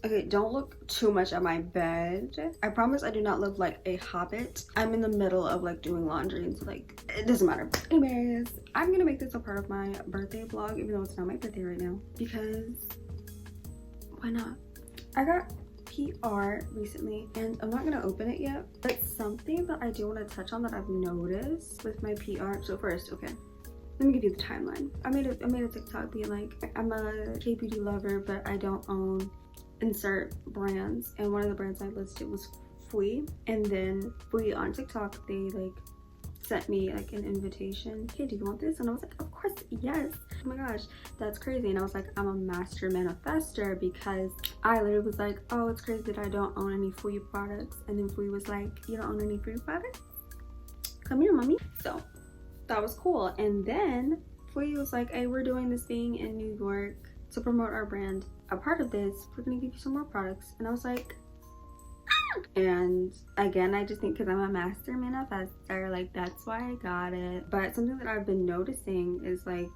Okay, don't look too much at my bed. I promise I do not look like a hobbit. I'm in the middle of like doing laundry, and so like it doesn't matter. Anyways, I'm gonna make this a part of my birthday vlog, even though it's not my birthday right now, because why not? I got PR recently, and I'm not gonna open it yet, but something that I do want to touch on that I've noticed with my PR. So first, okay, let me give you the timeline. I made a TikTok being like, I'm a K-beauty lover, but I don't own insert brands, and one of the brands I listed was Fui. And then Fui on TikTok, they like sent me like an invitation. Hey, do you want this? And I was like, of course, yes. Oh my gosh, that's crazy. And I was like, I'm a master manifester, because I literally was like, oh, it's crazy that I don't own any Fui products. And then Fui was like, you don't own any Fui products? Come here, mommy. So that was cool. And then Fui was like, hey, we're doing this thing in New York to promote our brand. A part of this, we're gonna give you some more products. And I was like, ah! And again, I just think because I'm a master manifester, like that's why I got it. But something that I've been noticing is like,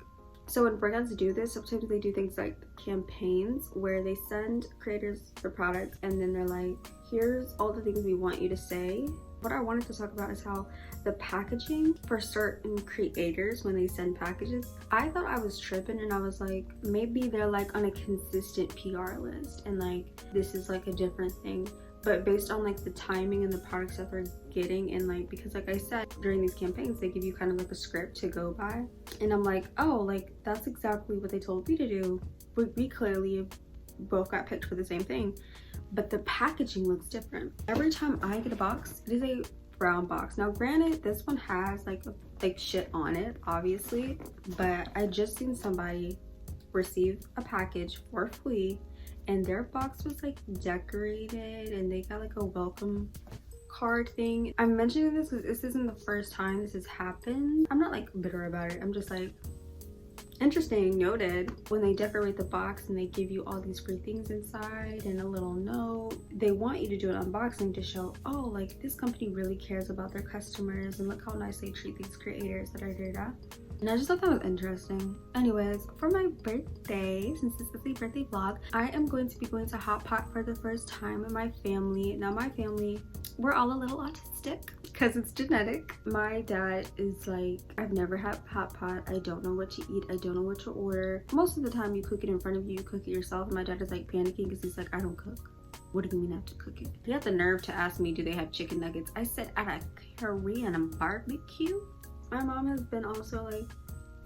so when brands do this, sometimes they do things like campaigns where they send creators the products, and then they're like, here's all the things we want you to say. What I wanted to talk about is how the packaging for certain creators, when they send packages, I thought I was tripping, and I was like, maybe they're like on a consistent PR list and like this is like a different thing. But based on like the timing and the products that they're getting, and like, because like I said, during these campaigns they give you kind of like a script to go by, and I'm like, oh, like that's exactly what they told me to do. We clearly both got picked for the same thing, but the packaging looks different. Every time I get a box, it is a brown box. Now granted, this one has like shit on it, obviously, but I just seen somebody receive a package for free, and their box was like decorated, and they got like a welcome card thing. I'm mentioning this because this isn't the first time this has happened. I'm not like bitter about it, I'm just like, interesting, noted. When they decorate the box and they give you all these free things inside and a little note, they want you to do an unboxing to show, oh, like this company really cares about their customers, and look how nice they treat these creators that are here. And I just thought that was interesting. Anyways, for my birthday, since this is a birthday vlog, I am going to be going to Hot Pot for the first time with my family. Now my family, we're all a little autistic because it's genetic. My dad is like, I've never had Hot Pot. I don't know what to eat. I don't know what to order. Most of the time you cook it in front of you, you cook it yourself. And my dad is like panicking because he's like, I don't cook. What do you mean I have to cook it? He had the nerve to ask me, do they have chicken nuggets? I said, at a Korean barbecue? My mom has been also like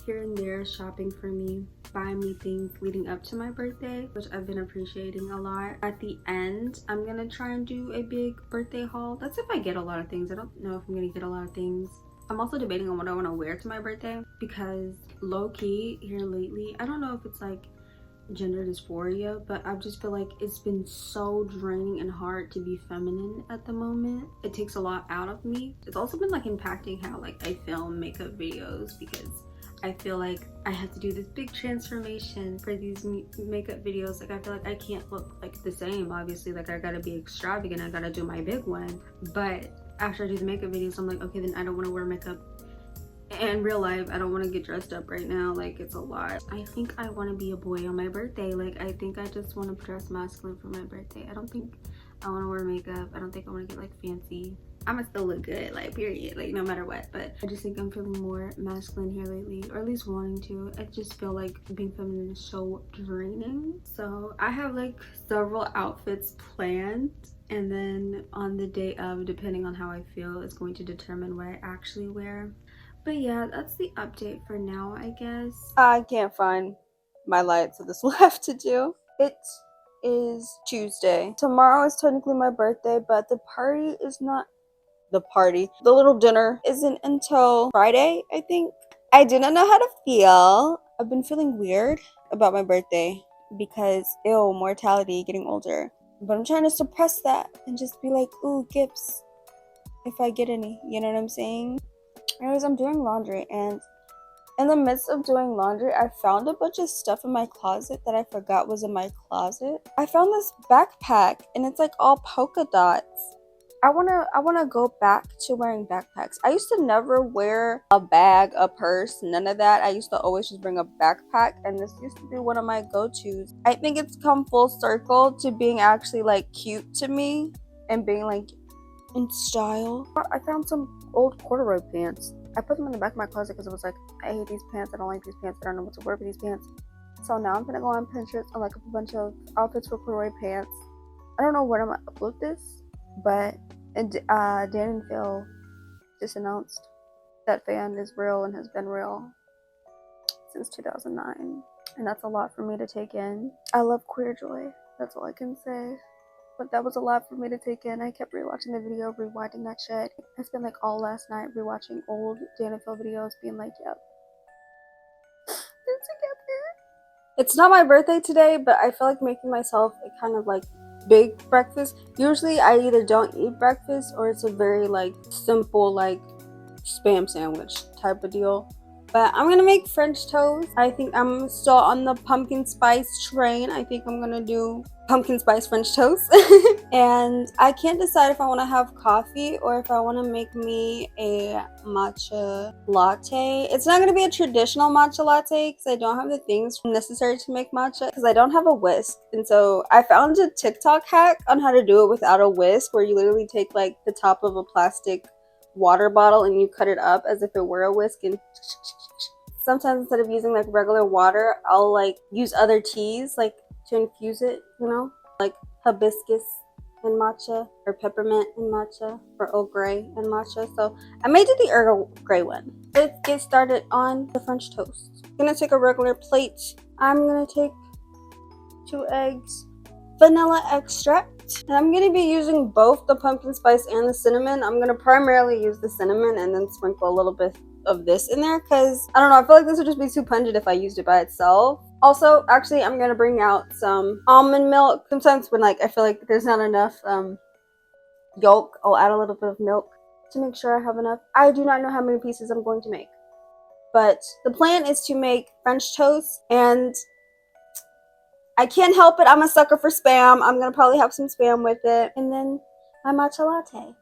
here and there shopping for me, buying me things leading up to my birthday, which I've been appreciating a lot. At the end, I'm gonna try and do a big birthday haul. That's if I get a lot of things. I don't know if I'm gonna get a lot of things. I'm also debating on what I want to wear to my birthday, because low-key here lately, I don't know if it's like gender dysphoria, but I just feel like it's been so draining and hard to be feminine at the moment. It takes a lot out of me. It's also been like impacting how like I film makeup videos, because I feel like I have to do this big transformation for these makeup videos. Like I feel like I can't look like the same, obviously. Like I gotta be extravagant, I gotta do my big one. But after I do the makeup videos, I'm like, okay, then I don't want to wear makeup in real life. I don't want to get dressed up right now. Like it's a lot. I think I want to be a boy on my birthday. Like I think I just want to dress masculine for my birthday. I don't think I want to wear makeup. I don't think I want to get like fancy. I'ma still look good, like period, like no matter what. But I just think I'm feeling more masculine here lately, or at least wanting to. I just feel like being feminine is so draining. So I have like several outfits planned, and then on the day of, depending on how I feel, is going to determine what I actually wear. But yeah, that's the update for now, I guess. I can't find my light, so this will have to do. It is Tuesday. Tomorrow is technically my birthday, but the party is not the little dinner isn't until Friday, I think. I didn't know how to feel. I've been feeling weird about my birthday because, ew, mortality, getting older. But I'm trying to suppress that and just be like, ooh, gifts, if I get any, you know what I'm saying? Anyways, I'm doing laundry, and in the midst of doing laundry, I found a bunch of stuff in my closet that I forgot was in my closet. I found this backpack, and it's like all polka dots. I wanna go back to wearing backpacks. I used to never wear a bag, a purse, none of that. I used to always just bring a backpack, and this used to be one of my go-tos. I think it's come full circle to being actually like cute to me and being like in style. I found some old corduroy pants. I put them in the back of my closet because it was like, I hate these pants, I don't like these pants, I don't know what to wear with these pants. So now I'm gonna go on Pinterest and like a bunch of outfits for corduroy pants. I don't know when I'm gonna upload this, but Dan and Phil just announced that fan is real and has been real since 2009, and that's a lot for me to take in. I love queer joy, that's all I can say. But that was a lot for me to take in. I kept rewatching the video, rewinding that shit. I spent like all last night rewatching old Dan and Phil videos, being like, yep, they're together. It's not my birthday today, but I feel like making myself a kind of like big breakfast. Usually I either don't eat breakfast or it's a very like simple like spam sandwich type of deal. But I'm gonna make French toast. I think I'm still on the pumpkin spice train. I think I'm gonna do pumpkin spice French toast. And I can't decide if I want to have coffee or if I want to make me a matcha latte. It's not gonna be a traditional matcha latte because I don't have the things necessary to make matcha, because I don't have a whisk. And so I found a TikTok hack on how to do it without a whisk, where you literally take like the top of a plastic water bottle and you cut it up as if it were a whisk, and sometimes instead of using like regular water, I'll like use other teas like to infuse it, you know, like hibiscus and matcha, or peppermint and matcha, or Earl Grey and matcha. So I may do the Earl Grey one. Let's get started on the French toast. I'm gonna take a regular plate. I'm gonna take 2 eggs, vanilla extract, and I'm gonna be using both the pumpkin spice and the cinnamon. I'm gonna primarily use the cinnamon and then sprinkle a little bit of this in there because I don't know, I feel like this would just be too pungent if I used it by itself. Also, actually, I'm gonna bring out some almond milk. Sometimes when like I feel like there's not enough yolk, I'll add a little bit of milk to make sure I have enough. I do not know how many pieces I'm going to make, but the plan is to make French toast, and I can't help it, I'm a sucker for spam. I'm gonna probably have some spam with it, and then my matcha latte.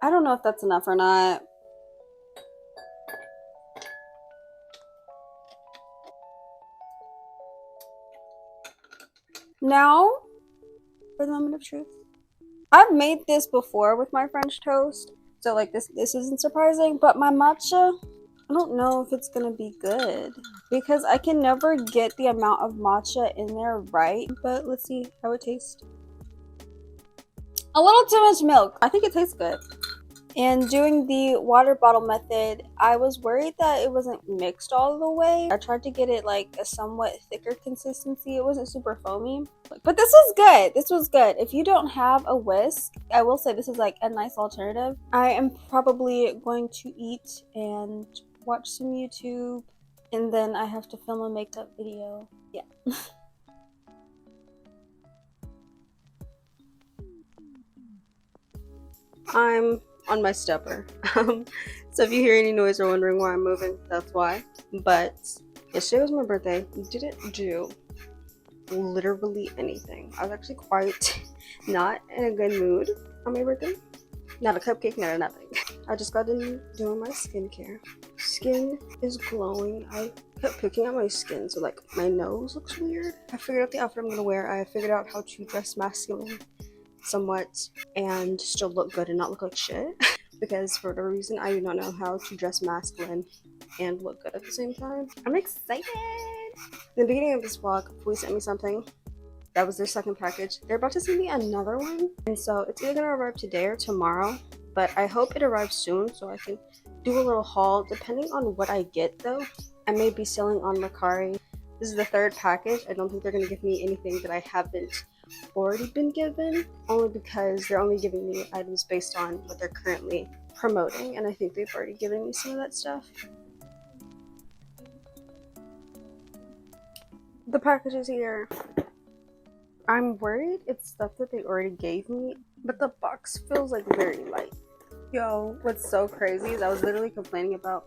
I don't know if that's enough or not. Now, for the moment of truth. I've made this before with my French toast, so like this isn't surprising, but my matcha, I don't know if it's gonna be good because I can never get the amount of matcha in there right, but let's see how it tastes. A little too much milk. I think it tastes good. And doing the water bottle method, I was worried that it wasn't mixed all the way. I tried to get it like a somewhat thicker consistency. It wasn't super foamy, but this was good. This was good. If you don't have a whisk, I will say this is like a nice alternative. I am probably going to eat and watch some YouTube, and then I have to film a makeup video. Yeah. I'm on my stepper. So if you hear any noise or wondering why I'm moving, that's why. But yesterday was my birthday. Didn't do literally anything. I was actually quite not in a good mood on my birthday. Not a cupcake, not a nothing. I just got done doing my skincare. Skin is glowing. I kept picking at my skin, so like my nose looks weird. I figured out the outfit I'm gonna wear. I figured out how to dress masculine somewhat and still look good and not look like shit. Because for whatever reason, I do not know how to dress masculine and look good at the same time. I'm excited! In the beginning of this vlog, Fui sent me something. That was their second package. They're about to send me another one. And so it's either gonna arrive today or tomorrow. But I hope it arrives soon so I can do a little haul. Depending on what I get though, I may be selling on Mercari. This is the third package. I don't think they're gonna give me anything that I haven't already been given. Only because they're only giving me items based on what they're currently promoting. And I think they've already given me some of that stuff. The package is here. I'm worried it's stuff that they already gave me, but the box feels like very light. Yo, what's so crazy is I was literally complaining about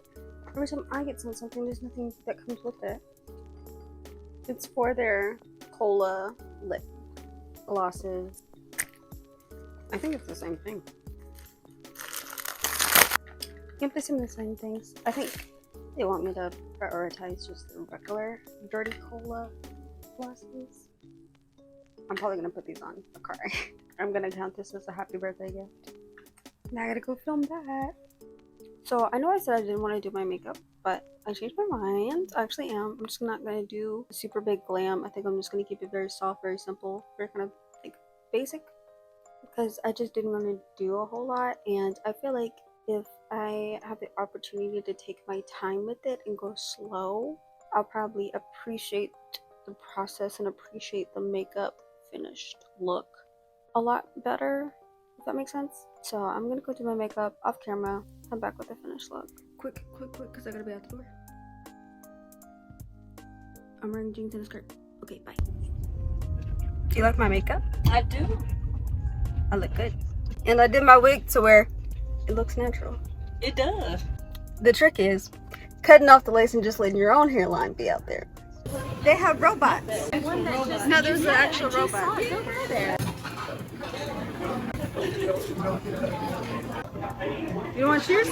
every time I get sent something, there's nothing that comes with it. It's for their cola lip glosses. I think it's the same thing. Yep, they send me the same things. I think they want me to prioritize just the regular dirty cola glosses. I'm probably gonna put these on a card. I'm gonna count this as a happy birthday gift. Now I gotta go film that. So I know I said I didn't want to do my makeup, but I changed my mind. I actually am. I'm just not gonna do a super big glam. I think I'm just gonna keep it very soft, very simple, very kind of like basic. Because I just didn't want to do a whole lot, and I feel like if I have the opportunity to take my time with it and go slow, I'll probably appreciate the process and appreciate the makeup finished look a lot better, if that makes sense. So I'm gonna go do my makeup off camera, come back with the finished look. Quick, because I gotta be out the door. I'm wearing jeans and a skirt. Okay, bye. Do you like my makeup? I do. I look good. And I did my wig to where it looks natural. It does. The trick is cutting off the lace and just letting your own hairline be out there. They have robots. No, there's an actual robot. You want cheers?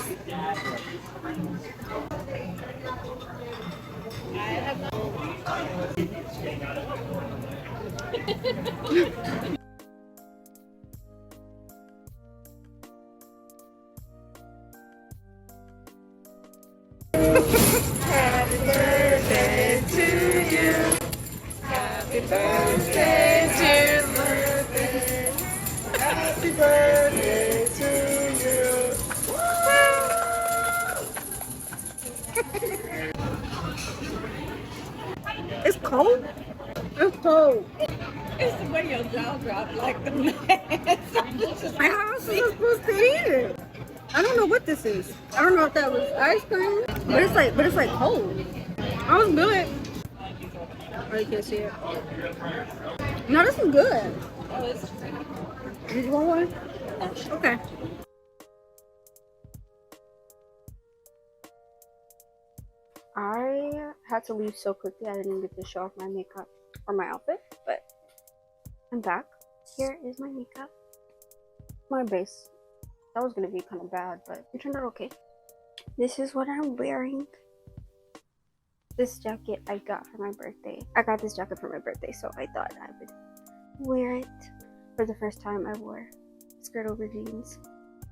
Happy birthday to you. Happy birthday, dear birthday. Happy birthday to you. It's cold. It's cold. It's the way your jaw dropped like the mess. How else is I supposed to eat it? I don't know what this is. I don't know if that was ice cream, but it's like cold. I was good. Oh, you can't see it. No, this is good. Did you want one? Okay. I had to leave so quickly I didn't get to show off my makeup or my outfit, but I'm back. Here is my makeup. My base. That was gonna be kind of bad, but it turned out okay. This is what I'm wearing. This jacket I got for my birthday. I got this jacket for my birthday, so I thought I would wear it. For the first time, I wore skirt over jeans.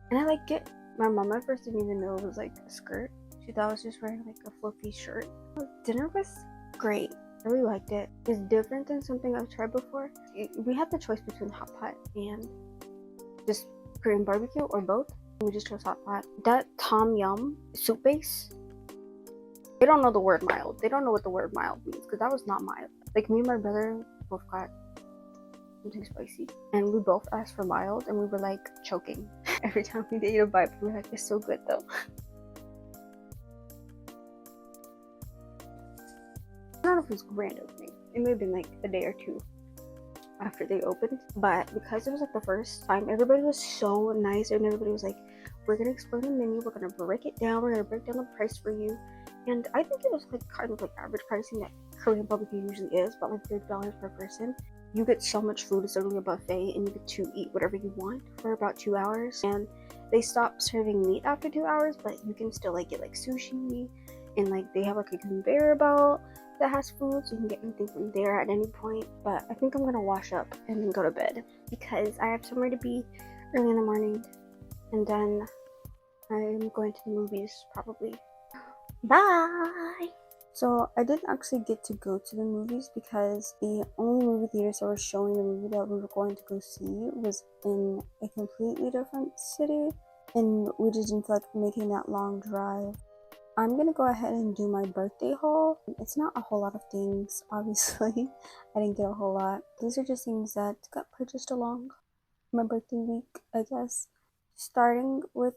And I like it. My mom at first didn't even know it was like a skirt. She thought I was just wearing like a fluffy shirt. Dinner was great. I really liked it. It's different than something I've tried before. We had the choice between hot pot and just Korean barbecue or both. We just chose hot pot. That tom yum soup base, they don't know the word mild. They don't know what the word mild means because that was not mild. Like me and my brother both got something spicy and we both asked for mild and we were like choking every time we ate a bite. We were like, it's so good though. I don't know if it was grand opening. It may have been like a day or two after they opened, but because it was like the first time, everybody was so nice and everybody was like, we're gonna explain the menu, we're gonna break it down, we're gonna break down the price for you. And I think it was like kind of like average pricing that Korean barbecue usually is, about like $30 per person. You get so much food, it's literally a buffet, and you get to eat whatever you want for about 2 hours. And They stopped serving meat after 2 hours, but you can still like get like sushi, and like they have like a conveyor belt that has food, so you can get anything from there at any point. But I think I'm gonna wash up and then go to bed because I have somewhere to be early in the morning, and then I'm going to the movies probably. Bye! So I didn't actually get to go to the movies because the only movie theaters that were showing the movie that we were going to go see was in a completely different city, and we just didn't feel like making that long drive. I'm gonna go ahead and do my birthday haul. It's not a whole lot of things, obviously. I didn't get a whole lot. These are just things that got purchased along my birthday week, I guess. Starting with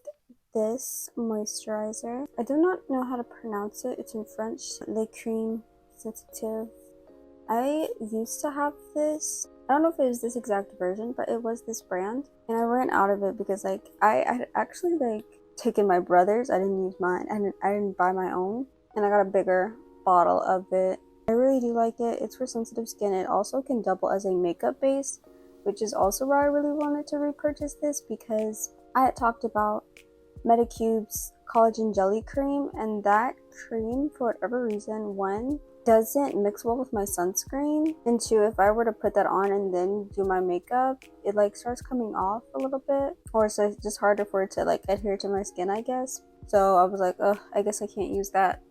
this moisturizer. I do not know how to pronounce it. It's in French. Le Crème Sensitive. I used to have this. I don't know if it was this exact version, but it was this brand, and I ran out of it because like I had actually like taken my brother's. I didn't use mine, and I didn't buy my own, and I got a bigger bottle of it. I really do like it. It's for sensitive skin. It also can double as a makeup base, which is also why I really wanted to repurchase this, because I had talked about Medicube's collagen jelly cream, and that cream, for whatever reason, one, doesn't mix well with my sunscreen, and two, if I were to put that on and then do my makeup, it like starts coming off a little bit, or so it's just harder for it to like adhere to my skin, I guess. So I was like, ugh, I guess I can't use that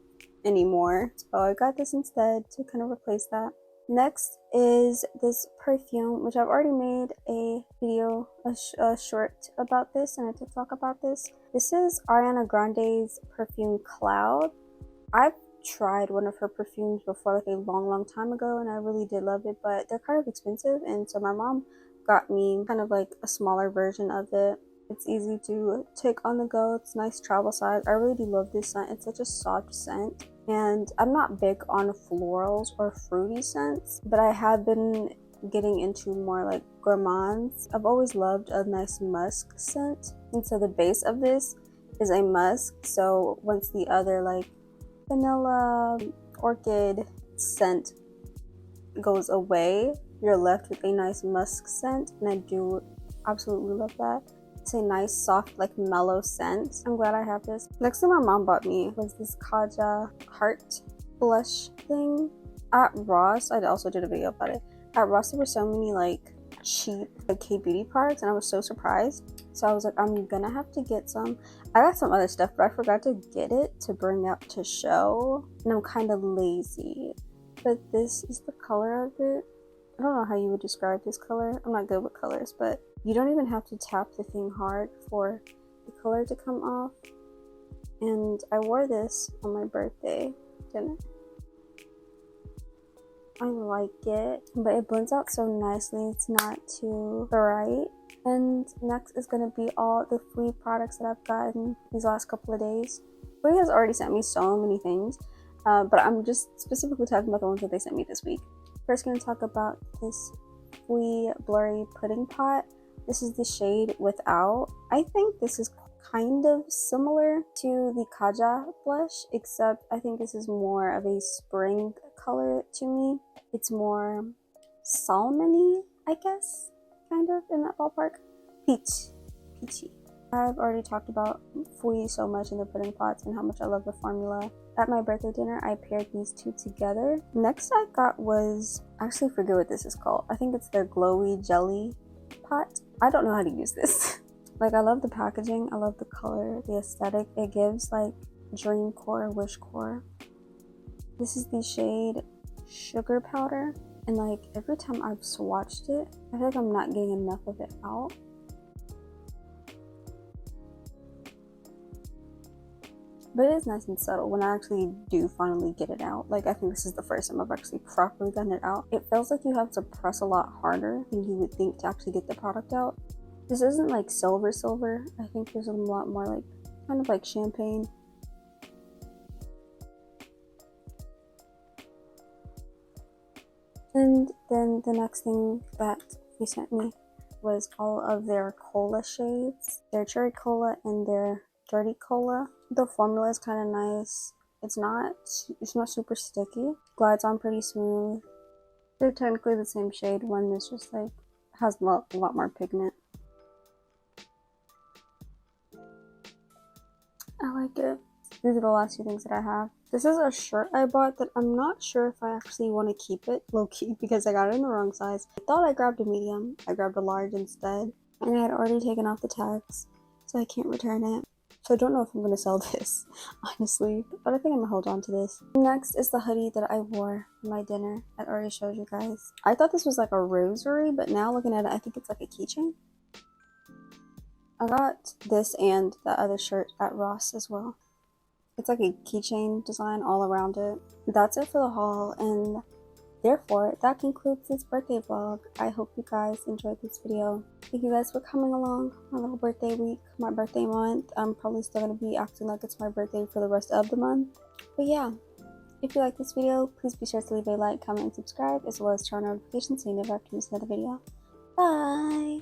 anymore, so I got this instead to kind of replace that. Next is this perfume, which I've already made a video, a short about this, and a TikTok about this. This is Ariana Grande's perfume Cloud. I've tried one of her perfumes before, like a long time ago, and I really did love it, but they're kind of expensive, and so my mom got me kind of like a smaller version of it. It's easy to take on the go. It's nice travel size. I really do love this scent. It's such a soft scent. And I'm not big on florals or fruity scents, but I have been getting into more like gourmands. I've always loved a nice musk scent. And so the base of this is a musk. So once the other like vanilla, orchid scent goes away, you're left with a nice musk scent. And I do absolutely love that. It's a nice, soft, like mellow scent. I'm glad I have this. Next thing my mom bought me was this Kaja heart blush thing at Ross. I also did a video about it. At Ross, there were so many like cheap like kbeauty products, and I was so surprised. So I was like, I'm gonna have to get some. I got some other stuff, but I forgot to get it to bring out to show, and I'm kind of lazy. But this is the color of it. I don't know how you would describe this color. I'm not good with colors, but you don't even have to tap the thing hard for the color to come off. And I wore this on my birthday, didn't I? I like it, but it blends out so nicely. It's not too bright. And next is going to be all the Fui products that I've gotten these last couple of days. Fui has already sent me so many things, but I'm just specifically talking about the ones that they sent me this week. First, going to talk about this Fui Blurry Pudding Pot. This is the shade Without. I think this is kind of similar to the Kaja blush, except I think this is more of a spring color to me. It's more salmon-y, I guess, kind of in that ballpark. Peachy. I've already talked about Fui so much in the pudding pots and how much I love the formula. At my birthday dinner, I paired these two together. Next I got was, I actually forget what this is called. I think it's their glowy jelly pot. I don't know how to use this. Like, I love the packaging, I love the color, the aesthetic. It gives like dream core, wish core. This is the shade Sugar Powder, and like every time I've swatched it, I feel like I'm not getting enough of it out. But it is nice and subtle when I actually do finally get it out. Like, I think this is the first time I've actually properly gotten it out. It feels like you have to press a lot harder than you would think to actually get the product out. This isn't like silver. I think there's a lot more like, kind of like champagne. And then the next thing that he sent me was all of their cola shades. Their cherry cola and their dirty cola. The formula is kind of nice. It's not super sticky. Glides on pretty smooth. They're technically the same shade. One is just like has a lot more pigment. These are the last two things that I have. This is a shirt I bought that I'm not sure if I actually want to keep it low-key because I got it in the wrong size. I thought I grabbed a medium. I grabbed a large instead. And I had already taken off the tags, so I can't return it. So I don't know if I'm going to sell this, honestly. But I think I'm going to hold on to this. Next is the hoodie that I wore for my dinner. I already showed you guys. I thought this was like a rosary, but now looking at it, I think it's like a keychain. I got this and that other shirt at Ross as well. It's like a keychain design all around it. That's it for the haul, and therefore that concludes this birthday vlog. I hope you guys enjoyed this video. Thank you guys for coming along my little birthday week, my birthday month. I'm probably still going to be acting like it's my birthday for the rest of the month. But yeah, if you like this video, please be sure to leave a like, comment, and subscribe, as well as turn on notifications so you never have to miss another video. Bye!